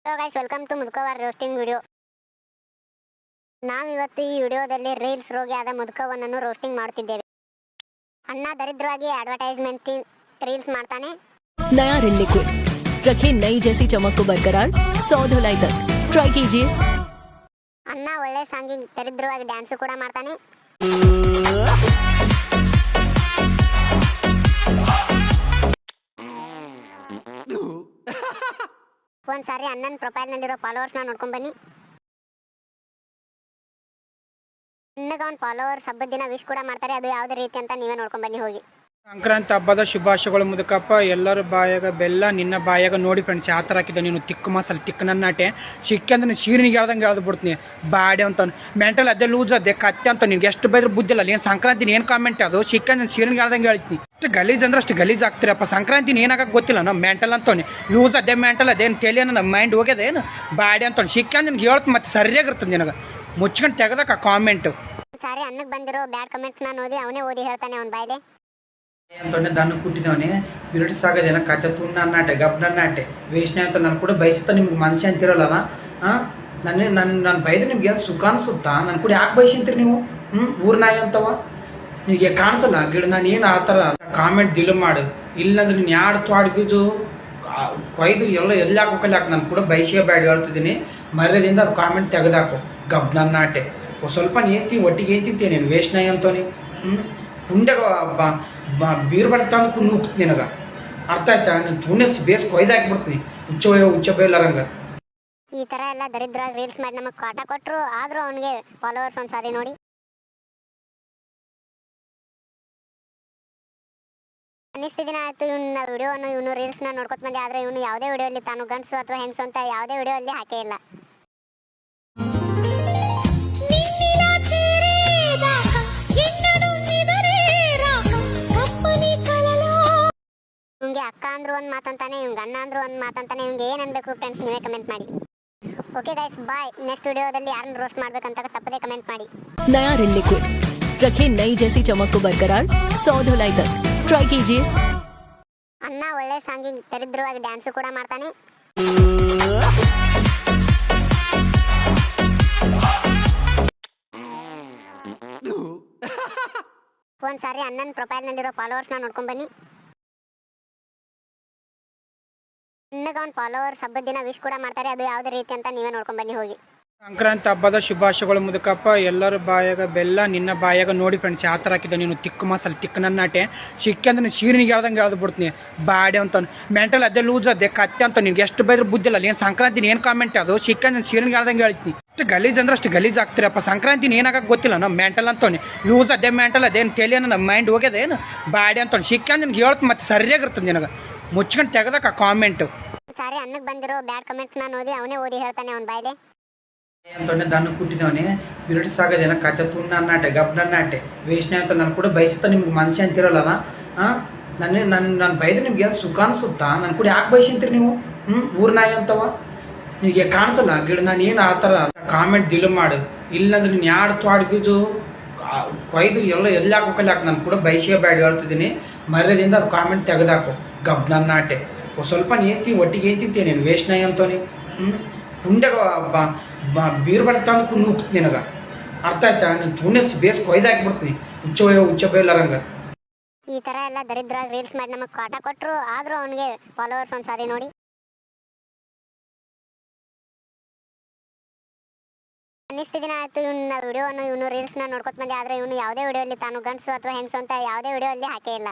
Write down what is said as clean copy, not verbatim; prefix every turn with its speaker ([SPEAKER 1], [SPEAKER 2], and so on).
[SPEAKER 1] Hello guys, welcome to Mudukavara roasting video. ನಾವಿವತ್ತು ಈ ವಿಡಿಯೋದಲ್ಲಿ ರೀಲ್ಸ್ ರೋಗಿ ಆದ ಮುದುಕವನನ್ನು ರೋಸ್ಟಿಂಗ್ ಮಾಡುತ್ತಿದ್ದೇವೆ. ಅಣ್ಣ ದರಿದ್ರವಾಗಿ ಅಡ್ವರ್ಟೈಸ್ಮೆಂಟ್ ರೀಲ್ಸ್ ಮಾಡ್ತಾನೆ.
[SPEAKER 2] नया रिन लिक्विड रखे नई जैसी चमक को बरकरार 100 धुलाई तक ट्राई कीजिए.
[SPEAKER 1] ಅಣ್ಣ ಒಳ್ಳೆ ಸಾಂಗಿಂಗ್ ದರಿದ್ರವಾಗಿ ಡ್ಯಾನ್ಸ್ ಕೂಡ ಮಾಡ್ತಾನೆ. ಒಂದ್ಸಾರಿ ಅಣ್ಣನ ಪ್ರೊಫೈಲ್ನಲ್ಲಿರೋ ಫಾಲೋವರ್ಸ್ನ ನೋಡ್ಕೊಂಡ್ ಬನ್ನಿ. ಅಣ್ಣಗ ಒಂದು ಫಾಲೋವರ್ಸ್ ಹಬ್ಬದ ದಿನ ವಿಶ್ ಕೂಡ ಮಾಡ್ತಾರೆ. ಅದು ಯಾವುದೇ ರೀತಿ ಅಂತ ನೀವೇ ನೋಡ್ಕೊಂಡ್ ಬನ್ನಿ ಹೋಗಿ.
[SPEAKER 3] ಸಂಕ್ರಾಂತಿ ಹಬ್ಬದ ಶುಭಾಶಯಗಳು ಮುದುಕಪ್ಪ. ಎಲ್ಲರ ಬಾಯಾಗ ಬೆಲ್ಲ ನಿನ್ನ ಬಾಯಾಗ ನೋಡಿ ಫ್ರೆಂಡ್ಸ್, ಯಾವ ಥರ ಹಾಕಿದ್ದೆ ನೀನು ತಿಕ್ಕ ಮಸಾಲೆ ತಿಕ್ಕ ನನ್ನಾಟೆ ಸಿಕ್ಕಂದ್ರೆ ನೀನು ಶೀರ್ನಿಗೆ ಹೇಳ್ದಂಗೆ ಹೇಳ್ದು ಬಿಡ್ತೀನಿ ಬಾಡೆ ಅಂತ ಮೆಂಟಲ್ ಅದೇ ಲೂಸ್ ಅದೇ ಕತ್ತೆ ಅಂತ ನಿನ್ಗೆ ಎಷ್ಟು ಬೈದ್ರೆ ಬುದ್ಧಿಲ್ಲ. ಏನು ಸಂಕ್ರಾಂತಿ ಏನು ಕಾಮೆಂಟ್ ಅದು ಸಿಕ್ಕಂದ್ರೆ ಶೀರ್ನಿಗೆ ಹೇಳ್ದಂಗೆ ಹೇಳ್ತೀನಿ. ಅಷ್ಟು ಗಲೀಜ್ ಅಂದ್ರೆ ಅಷ್ಟು ಗಲೀಜ್ ಆಗ್ತೀರಪ್ಪ. ಸಂಕ್ರಾಂತಿ ಏನಾಗಕ್ಕೆ ಗೊತ್ತಿಲ್ಲ ನಮ್ಮ ಮೆಂಟಲ್ ಅಂತವನಿ ಲೂಸ್ ಅದೇ ಮೆಂಟಲ್ ಅದೇನು ತಲೆಯನ್ನು ನಮ್ಮ ಮೈಂಡ್ ಹೋಗ್ಯದೇನು ಬಾಡೆ ಅಂತ ಸಿಕ್ಕಂದ್ರೆ ನಿನ್ಗೆ ಹೇಳ್ತು ಮತ್ತೆ ಸರಿಯಾಗಿರ್ತದೆ ನಿನಗೆ ಮುಚ್ಕೊಂಡು ತೆಗೆದಕ್ಕ ಕಾಮೆಂಟು.
[SPEAKER 1] ಸಾರಿ ಅನ್ನಕ್ಕೆ ಬಂದಿರೋ ಬ್ಯಾಡ್ ಕಮೆಂಟ್ಸ್ನ ನೋಡಿ ಅವನೇ ಓದಿ ಹೇಳ್ತಾನೆ ಅವನ ಬಾಯ್ಲೆ.
[SPEAKER 3] ಅಂತೊಂಡೆ ದನ ಕುಟ್ಟಿದವನೇ ಬಿರುಟಿ ಸಾಗದೇನ ಕತೆ ತುಂಡ ಅನ್ನಾಟೆ ಗಬ್ನ ಅನ್ನಾಟೆ ವೇಷಣೆ ಅಂತ ನಾನು ಕೂಡ ಬಯಸುತ್ತಾ ನಿಮ್ಗೆ ಮನುಷ್ಯ ಅಂತಿರಲ್ಲ. ನನ್ನ ಬೈದ್ರೆ ನಿಮ್ಗೆ ಏನು ಸುಖ ಅನ್ಸುತ್ತಾ? ನನ್ನ ಕೂಡ ಯಾಕೆ ಬಯಸಂತೀರಿ ನೀವು? ಊರ್ ನಾಯಿ ಅಂತವ ನಿನಗೆ ಕಾಣಿಸಲ್ಲ ಗಿಡ. ನಾನು ಏನು ಆ ಥರ ಕಾಮೆಂಟ್ ದಿಲು ಮಾಡು, ಇಲ್ಲಂದ್ರೆ ನೀನು ಯಾರು ತ್ವಾಡ್ ಬೀಜು ಕೊಯ್ದು ಎಲ್ಲ ಎಲ್ಲಿ ಹಾಕೋಕಲ್ಲಿ ಹಾಕಿ ನಾನು ಕೂಡ ಬಯಸಿಯೇ ಬ್ಯಾಡ್ ಹೇಳ್ತಿದ್ದೀನಿ. ಮರ್ಯಾದಿಂದ ಅದು ಕಾಮೆಂಟ್ ತೆಗೆದಾಕು ಗಬ್ನ ಅನ್ನಾಟೆ. ಸ್ವಲ್ಪ ಏಂತಿ ಒಟ್ಟಿಗೆ ಏಂತಿಂತೀಯ ನೀನು ವೇಷಣೆ ಅಂತವನಿ. ಕುಂಡೆಗ ಬೀರ್ ಬರ್ತಾನು ನುಗ್ತೀನಿ ನಿನಗ, ಅರ್ಥ ಆಯ್ತಾ? ನೀನು ತುಣೆ ಬೇಸ್ ಕೊಯ್ದಾಕಿಬಿಡ್ತೀನಿ ಹುಚ್ಚ ಬೈಲಾರಂಗ.
[SPEAKER 1] ಈ ಥರ ಎಲ್ಲ ದರಿದ್ರವಾಗಿ ರೀಲ್ಸ್ ಮಾಡಿ ನಮಗೆ ಕಾಟ ಕೊಟ್ಟರು. ಆದರೂ ಅವನಿಗೆ ಫಾಲೋವರ್ಸ್ ಒಂದ್ಸಾರಿ ನೋಡಿ. ಇಷ್ಟು ದಿನ ಆಯಿತು ಇವನ್ನ ವಿಡಿಯೋವನ್ನು ಇವನು ರೀಲ್ಸ್ನ ನೋಡ್ಕೊತ ಬಂದೆ. ಆದರೆ ಇವನು ಯಾವುದೇ ವಿಡಿಯೋಲ್ಲಿ ತಾನು ಗಂಡಸು ಅಥವಾ ಹೆಂಗಸು ಅಂತ ಯಾವುದೇ ವಿಡಿಯೋಲ್ಲಿ ಹಾಕೇ ಇಲ್ಲ. ಇವಂಗೆ ಅಕ್ಕ ಅಂದ್ರು ಒಂದು ಮಾತಂತಾನೆ, ಇವಂಗೆ ಅಣ್ಣ ಅಂದ್ರು ಒಂದು ಮಾತಂತಾನೆ. ಇವಂಗೆ ಏನು ಅನ್ಬೇಕು ಫ್ರೆಂಡ್ಸ್ ನೀವೇ ಕಮೆಂಟ್ ಮಾಡಿ. ಓಕೆ ಗೈಸ್, ಬಾಯ್. ನೆಕ್ಸ್ಟ್ ವಿಡಿಯೋದಲ್ಲಿ ಯಾರನ್ನ ರೋಸ್ಟ್ ಮಾಡ್ಬೇಕಂತ ತಪ್ಪದೇ ಕಮೆಂಟ್ ಮಾಡಿ.
[SPEAKER 2] नया रिन लिक्विड रखे नई जैसी चमक को बरकरार 100 धुलाई तक ट्राई कीजिए.
[SPEAKER 1] ಅಣ್ಣ ಒಳ್ಳೆ ಸಾಂಗಿಂಗ್ ದರಿದ್ರವಾಗಿ ಡ್ಯಾನ್ಸ್ ಕೂಡ ಮಾಡ್ತಾನೆ. ಒಂದ್ಸಾರಿ ಅಣ್ಣನ ಪ್ರೊಫೈಲ್ನಲ್ಲಿರೋ ಫಾಲೋವರ್ಸ್ನ ನೋಡ್ಕೊಂಡ್ ಬನ್ನಿ. ಅಣ್ಣಗ ಒಂದು ಫಾಲೋವರ್ಸ್ ಹಬ್ಬದ ದಿನ ವಿಶ್ ಕೂಡ ಮಾಡ್ತಾರೆ. ಅದು ಯಾವುದೇ ರೀತಿ ಅಂತ ನೀವೇ ನೋಡ್ಕೊಂಡ್ ಬನ್ನಿ ಹೋಗಿ.
[SPEAKER 3] ಸಂಕ್ರಾಂತಿ ಹಬ್ಬದ ಶುಭಾಶಯಗಳು ಮುದುಕಪ್ಪ. ಎಲ್ಲರ ಬಾಯಾಗ ಬೆಲ್ಲ ನಿನ್ನ ಬಾಯಾಗ ನೋಡಿ ಫ್ರೆಂಡ್ಸ್, ಯಾವ ಥರ ಹಾಕಿದ್ದೆ ನೀನು ತಿಕ್ಕ ಮಸಾಲೆ ತಿಕ್ಕ ನನ್ನಾಟೆ ಸಿಕ್ಕಂದ್ರೆ ನೀನು ಶೀರ್ನಿಗೆ ಹೇಳ್ದಂಗೆ ಹೇಳ್ದು ಬಿಡ್ತೀನಿ ಬಾಡೆ ಅಂತ ಮೆಂಟಲ್ ಅದೇ ಲೂಸ್ ಅದೇ ಕತ್ತೆ ಅಂತ ನಿನ್ಗೆ ಎಷ್ಟು ಬೈದ್ರೆ ಬುದ್ಧಿಲ್ಲ. ಏನು ಸಂಕ್ರಾಂತಿ ಏನು ಕಾಮೆಂಟ್ ಅದು ಸಿಕ್ಕಂದ್ರೆ ಶೀರ್ನಿಗೆ ಹೇಳ್ದಂಗೆ ಹೇಳ್ತೀನಿ. ಅಷ್ಟು ಗಲೀಜ್ ಅಂದ್ರೆ ಅಷ್ಟು ಗಲೀಜ್ ಆಗ್ತೀರಪ್ಪ. ಸಂಕ್ರಾಂತಿ ಏನಾಗಕ್ಕೆ ಗೊತ್ತಿಲ್ಲ ನಮ್ಮ ಮೆಂಟಲ್ ಅಂತವನಿ ಲೂಸ್ ಅದೇ ಮೆಂಟಲ್ ಅದೇನು ತಲೆಯನ್ನು ನಮ್ಮ ಮೈಂಡ್ ಹೋಗ್ಯದೇನು ಬಾಡೆ ಅಂತ ಸಿಕ್ಕಂದ್ರೆ ನಿನ್ಗೆ ಹೇಳ್ತು ಮತ್ತೆ ಸರಿಯಾಗಿರ್ತದೆ ನಿನಗೆ ಮುಚ್ಕೊಂಡು ತೆಗೆದಕ್ಕ ಕಾಮೆಂಟು.
[SPEAKER 1] ಸಾರಿ ಅನ್ನಕ್ಕೆ ಬಂದಿರೋ ಬ್ಯಾಡ್ ಕಮೆಂಟ್ಸ್ನ ನೋಡಿ ಅವನೇ ಓದಿ ಹೇಳ್ತಾನೆ ಅವನ ಬಾಯ್ಲೆ.
[SPEAKER 3] ಅಂತೊಂಡೆ ದನ ಕುಟ್ಟಿದವನೇ ಬಿರುಟಿ ಸಾಗದೇನ ಕತೆ ತುಂಡ ಅನ್ನಾಟೆ ಗಬ್ನ ಅನ್ನಾಟೆ ವೇಷಣೆ ಅಂತ ನಾನು ಕೂಡ ಬಯಸುತ್ತಾ ನಿಮ್ಗೆ ಮನುಷ್ಯ ಅಂತಿರಲ್ಲ. ನನ್ನ ಬೈದ್ರೆ ನಿಮ್ಗೆ ಏನು ಸುಖ ಅನ್ಸುತ್ತಾ? ನನ್ನ ಕೂಡ ಯಾಕೆ ಬಯಸಂತೀರಿ ನೀವು? ಊರ್ ನಾಯಿ ಅಂತವ ನಿನಗೆ ಕಾಣಿಸಲ್ಲ ಗಿಡ. ನಾನು ಏನು ಆ ಥರ ಕಾಮೆಂಟ್ ದಿಲು ಮಾಡು, ಇಲ್ಲಂದ್ರೆ ನೀನು ಯಾರು ತ್ವಾಡ್ ಬೀಜು ಕೊಯ್ದು ಎಲ್ಲ ಎಲ್ಲಿ ಹಾಕೋಕಲ್ಲಿ ಹಾಕಿ ನಾನು ಕೂಡ ಬಯಸಿಯೇ ಬ್ಯಾಡ್ ಹೇಳ್ತಿದ್ದೀನಿ. ಮರ್ಯಾದಿಂದ ಅದು ಕಾಮೆಂಟ್ ತೆಗೆದಾಕು ಗಬ್ನ ಅನ್ನಾಟೆ. ಸ್ವಲ್ಪ ಏಂತಿ ಒಟ್ಟಿಗೆ ಏಂತಿಂತೀಯ ನೀನು ವೇಷಣೆ ಅಂತವನಿ. ಕುಂಡೆಗ ಬೀರ್ ಬರ್ತಾನು ನುಗ್ತೀನಿ ನಿನಗ, ಅರ್ಥ ಆಯ್ತಾ? ನೀನು ತುಣೆ ಬೇಸ್ ಕೊಯ್ದಾಕಿಬಿಡ್ತೀನಿ ಹುಚ್ಚ ಬೈಲಾರಂಗ.
[SPEAKER 1] ಈ ಥರ ಎಲ್ಲ ದರಿದ್ರವಾಗಿ ರೀಲ್ಸ್ ಮಾಡಿ ನಮಗೆ ಕಾಟ ಕೊಟ್ಟರು. ಆದರೂ ಅವನಿಗೆ ಫಾಲೋವರ್ಸ್ ಒಂದ್ಸಾರಿ ನೋಡಿ. ಇಷ್ಟು ದಿನ ಆಯಿತು ಇವನ್ನ ವಿಡಿಯೋವನ್ನು ಇವನು ರೀಲ್ಸ್ನ ನೋಡ್ಕೊತ ಬಂದೆ. ಆದರೆ ಇವನು ಯಾವುದೇ ವಿಡಿಯೋಲ್ಲಿ ತಾನು ಗಂಡಸು ಅಥವಾ ಹೆಂಗಸು ಅಂತ ಯಾವುದೇ ವಿಡಿಯೋಲ್ಲಿ ಹಾಕೇ ಇಲ್ಲ.